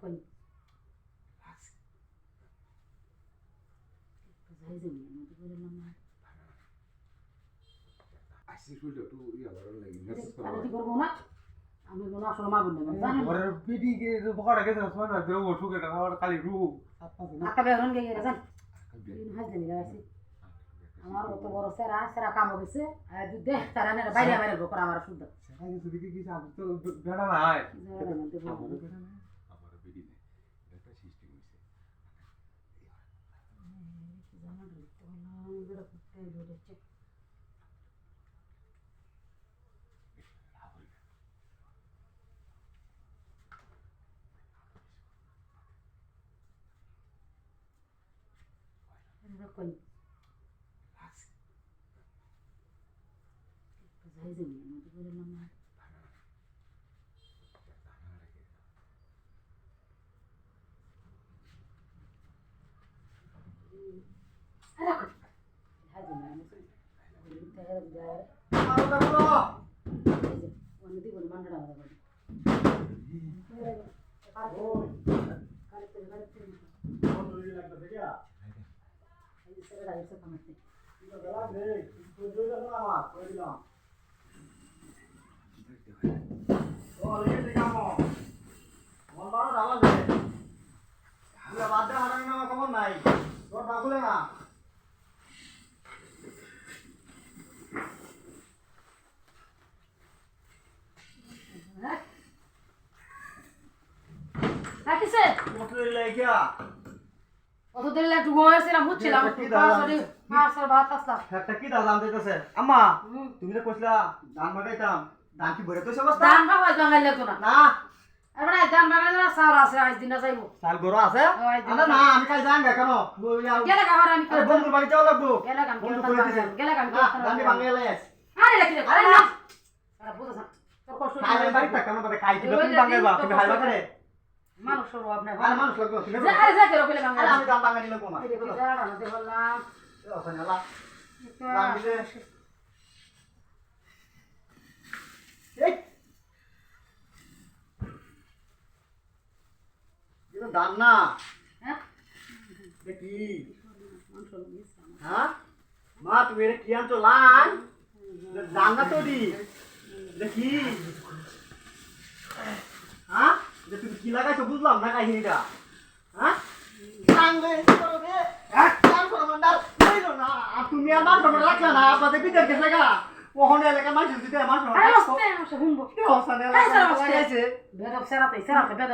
কই যাই যাই মতো বললাম না আসি শুলটা একটু ইয়া করার লাগে মেসেজ করা আমি কি করব না আমি মনে আসলে মা বন্ধ না জানেন ঘরের পিটি কে বড় গেছে সময় না দেও ওঠু কেটা আর খালি রু আটা বেরন গিয়ে গেছেন হাজ দেনি লাগাইছি আমার কত বড় সেরা সেরা কাম হইছে আর দুধ দে তারা না বাইরে বাইরে গোকর আমার শুদ্ধ সেটা কিছু দিকে কি আমি তো বেড়া নাই আমার বেটা না আমার বেডি নেই এটা সিস্টেম হইছে জানা তো না বড় কুত্তে ধরেছে কই যাই যাই মতো বললাম না খবর নাই তোর বাবুলে না রাখিছে মোটরে লাগিয়া অত দেরি একটু ঘুমাইছিলাম বুঝছিলাম মাছের ভাত আসলাম একটা কি দাদা আনতেছে আম্মা তুমি তো কইছিলা ধান বাগাইতাম ধান কি ভরে তোর অবস্থা ধান বাগাই বাঙাইলে তো না না এবারে ধান বাগাইলে না চাল আছে আজ দিনা যাইবো চাল গরো আছে আরে না আমি কাল যাই না কেন গেলে খাবার আমি আরে বন্ধুর বাড়ি যাও লাগবো গেলে গান বন্ধু কই দিছে গেলে গান ধান বাঙাইলে আস আরে রাখি রে আরে না আরে বুঝছ তোর কষ্ট কালে বাড়ি থাকা না বাড়ি খাই দিবা তুমি বাঙাইবা তুমি হাইবা করে মানুষ হলো আপনি আরে মানুষ লাগবে তুমি আরে যা করে কইলে বাঙালি আরে আমি ধান বাঙাই দিলে কোমা জানা না বললাম ও ফানালা ধান দিলে এই এটা ধান না হ্যাঁ দেখি মানুষ হলো মিস হ্যাঁ মা তুমি এটা কি আনছো লাল ধান না তো দি দেখি হ্যাঁ যে তুমি কি লাগাইছো বুঝলাম না কাহিনীটা হ্যাঁ সাংলে করো রে এক কাম করো মান্ডার কইলো না আর তুমি আমার সব রাখলা না আপনাদের বিদের গেছে গা ওহনে এলাকা মানুষ দিতে আমার সব আরে আসতে শুনবো কি হসানে এলাকা বেদব সেরাতে বেদব